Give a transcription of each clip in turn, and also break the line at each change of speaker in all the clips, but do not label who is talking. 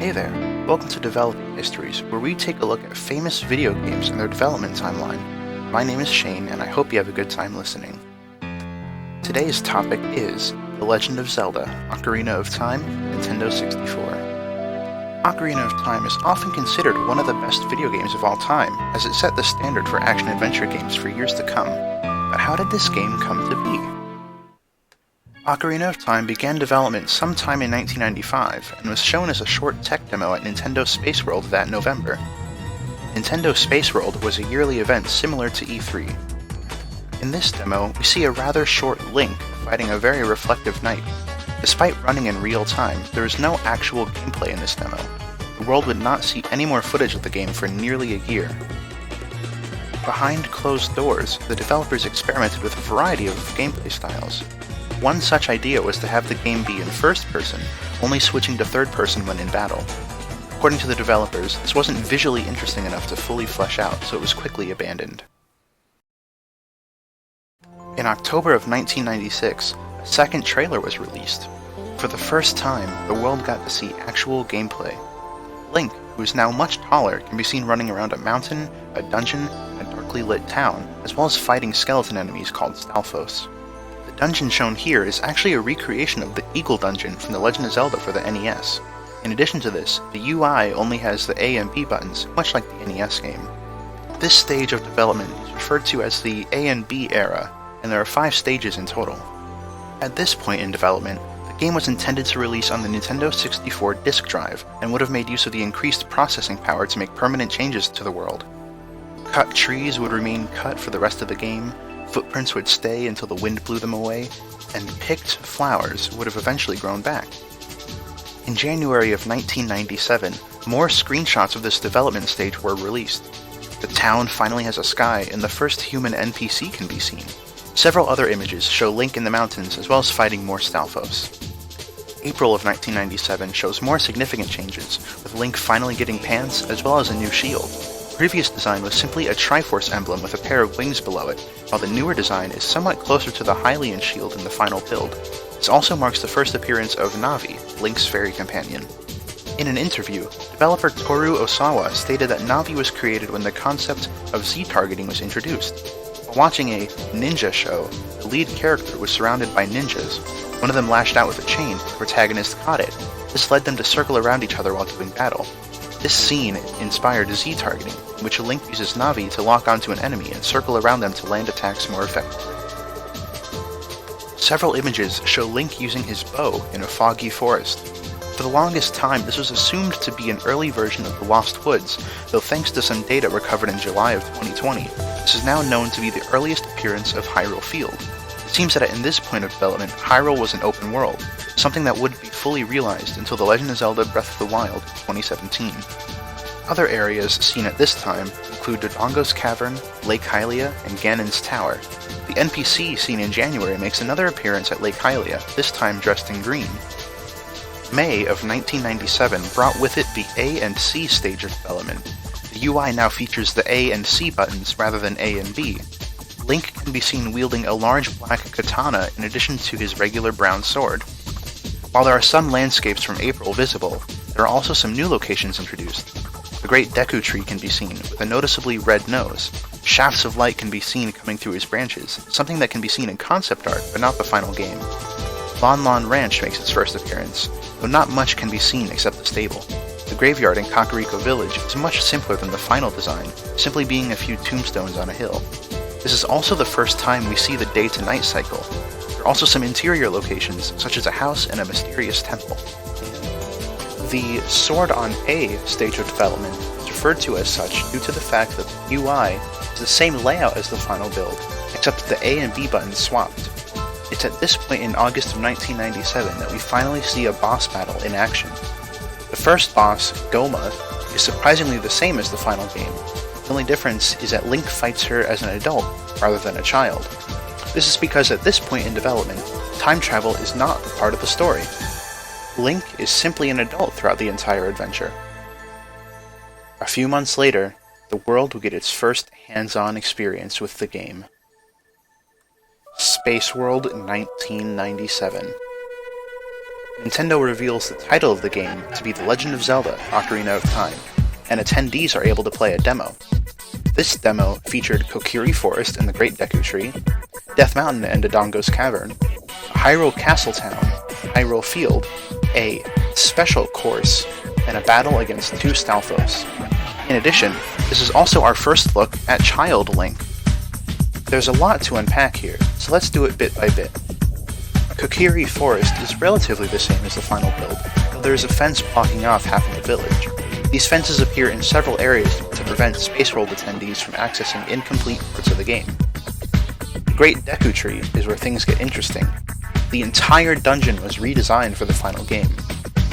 Hey there, welcome to Developing Histories, where we take a look at famous video games and their development timeline. My name is Shane, and I hope you have a good time listening. Today's topic is The Legend of Zelda, Ocarina of Time, Nintendo 64. Ocarina of Time is often considered one of the best video games of all time, as it set the standard for action-adventure games for years to come. But how did this game come to be? Ocarina of Time began development sometime in 1995 and was shown as a short tech demo at Nintendo Space World that November. Nintendo Space World was a yearly event similar to E3. In this demo, we see a rather short Link fighting a very reflective knight. Despite running in real time, there is no actual gameplay in this demo. The world would not see any more footage of the game for nearly a year. Behind closed doors, the developers experimented with a variety of gameplay styles. One such idea was to have the game be in first person, only switching to third person when in battle. According to the developers, this wasn't visually interesting enough to fully flesh out, so it was quickly abandoned. In October of 1996, a second trailer was released. For the first time, the world got to see actual gameplay. Link, who is now much taller, can be seen running around a mountain, a dungeon, and a darkly lit town, as well as fighting skeleton enemies called Stalfos. The dungeon shown here is actually a recreation of the Eagle Dungeon from The Legend of Zelda for the NES. In addition to this, the UI only has the A and B buttons, much like the NES game. This stage of development is referred to as the A and B era, and there are 5 stages in total. At this point in development, the game was intended to release on the Nintendo 64 disk drive, and would have made use of the increased processing power to make permanent changes to the world. Cut trees would remain cut for the rest of the game, footprints would stay until the wind blew them away, and picked flowers would have eventually grown back. In January of 1997, more screenshots of this development stage were released. The town finally has a sky, and the first human NPC can be seen. Several other images show Link in the mountains, as well as fighting more Stalfos. April of 1997 shows more significant changes, with Link finally getting pants, as well as a new shield. The previous design was simply a Triforce emblem with a pair of wings below it, while the newer design is somewhat closer to the Hylian shield in the final build. This also marks the first appearance of Navi, Link's fairy companion. In an interview, developer Toru Osawa stated that Navi was created when the concept of Z-targeting was introduced. While watching a ninja show, the lead character was surrounded by ninjas. One of them lashed out with a chain, the protagonist caught it. This led them to circle around each other while doing battle. This scene inspired Z-targeting, in which Link uses Navi to lock onto an enemy and circle around them to land attacks more effectively. Several images show Link using his bow in a foggy forest. For the longest time, this was assumed to be an early version of the Lost Woods, though thanks to some data recovered in July of 2020, this is now known to be the earliest appearance of Hyrule Field. It seems that in this point of development, Hyrule was an open world, something that wouldn't be fully realized until The Legend of Zelda Breath of the Wild in 2017. Other areas seen at this time include Dodongo's Cavern, Lake Hylia, and Ganon's Tower. The NPC seen in January makes another appearance at Lake Hylia, this time dressed in green. May of 1997 brought with it the A and C stage of development. The UI now features the A and C buttons rather than A and B. Link can be seen wielding a large black katana in addition to his regular brown sword. While there are some landscapes from April visible, there are also some new locations introduced. The Great Deku Tree can be seen, with a noticeably red nose. Shafts of light can be seen coming through his branches, something that can be seen in concept art, but not the final game. Lon Lon Ranch makes its first appearance, though not much can be seen except the stable. The graveyard in Kakariko Village is much simpler than the final design, simply being a few tombstones on a hill. This is also the first time we see the day-to-night cycle. There are also some interior locations, such as a house and a mysterious temple. The Sword on A stage of development is referred to as such due to the fact that the UI is the same layout as the final build, except that the A and B buttons swapped. It's at this point in August of 1997 that we finally see a boss battle in action. The first boss, Goma, is surprisingly the same as the final game. The only difference is that Link fights her as an adult rather than a child. This is because at this point in development, time travel is not a part of the story. Link is simply an adult throughout the entire adventure. A few months later, the world will get its first hands-on experience with the game. Space World 1997. Nintendo reveals the title of the game to be The Legend of Zelda: Ocarina of Time, and attendees are able to play a demo. This demo featured Kokiri Forest and the Great Deku Tree, Death Mountain and Dodongo's Cavern, a Hyrule Castle Town, Hyrule Field, a special course, and a battle against 2 Stalfos. In addition, this is also our first look at Child Link. There's a lot to unpack here, so let's do it bit by bit. Kokiri Forest is relatively the same as the final build, though there is a fence blocking off half of the village. These fences appear in several areas to prevent Space World attendees from accessing incomplete parts of the game. The Great Deku Tree is where things get interesting. The entire dungeon was redesigned for the final game.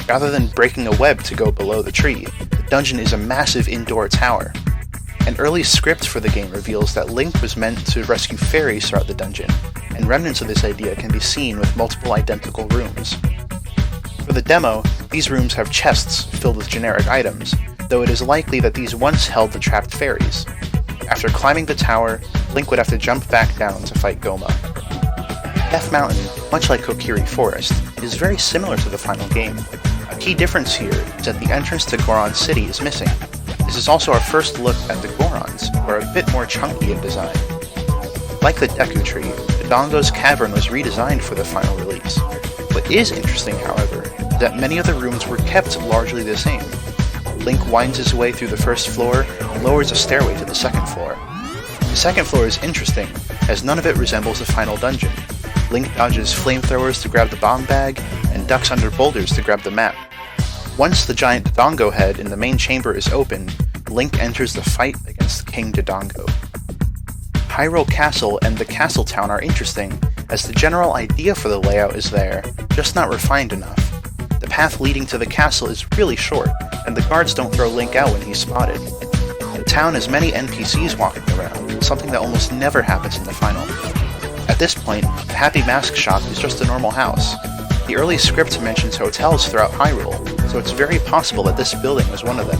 Rather than breaking a web to go below the tree, the dungeon is a massive indoor tower. An early script for the game reveals that Link was meant to rescue fairies throughout the dungeon, and remnants of this idea can be seen with multiple identical rooms. For the demo, these rooms have chests filled with generic items, though it is likely that these once held the trapped fairies. After climbing the tower, Link would have to jump back down to fight Goma. Death Mountain, much like Kokiri Forest, is very similar to the final game. A key difference here is that the entrance to Goron City is missing. This is also our first look at the Gorons, who are a bit more chunky in design. Like the Deku Tree, Dodongo's Cavern was redesigned for the final release. What is interesting, however, is that many of the rooms were kept largely the same. Link winds his way through the first floor and lowers a stairway to the second floor. The second floor is interesting, as none of it resembles the final dungeon. Link dodges flamethrowers to grab the bomb bag, and ducks under boulders to grab the map. Once the giant Dodongo head in the main chamber is open, Link enters the fight against King Dodongo. Hyrule Castle and the Castle Town are interesting, as the general idea for the layout is there, just not refined enough. The path leading to the castle is really short, and the guards don't throw Link out when he's spotted. The town has many NPCs walking around, something that almost never happens in the final. At this point, the Happy Mask Shop is just a normal house. The early script mentions hotels throughout Hyrule, so it's very possible that this building was one of them.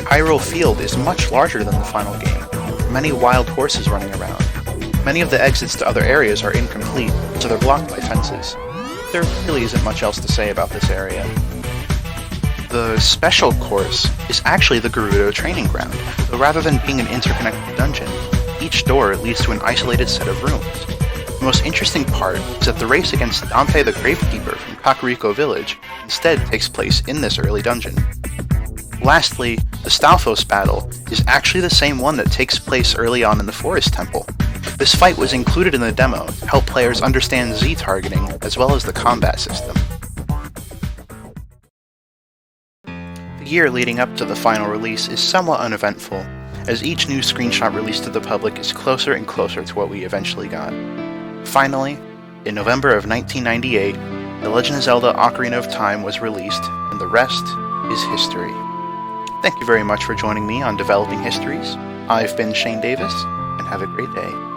Hyrule Field is much larger than the final game, with many wild horses running around. Many of the exits to other areas are incomplete, so they're blocked by fences. There really isn't much else to say about this area. The special course is actually the Gerudo training ground, though rather than being an interconnected dungeon, each door leads to an isolated set of rooms. The most interesting part is that the race against Dante the Gravekeeper from Kakariko Village instead takes place in this early dungeon. Lastly, the Stalfos battle is actually the same one that takes place early on in the Forest Temple. This fight was included in the demo to help players understand Z targeting as well as the combat system. The year leading up to the final release is somewhat uneventful, as each new screenshot released to the public is closer and closer to what we eventually got. Finally, in November of 1998, The Legend of Zelda: Ocarina of Time was released, and the rest is history. Thank you very much for joining me on Developing Histories. I've been Shane Davis, and have a great day.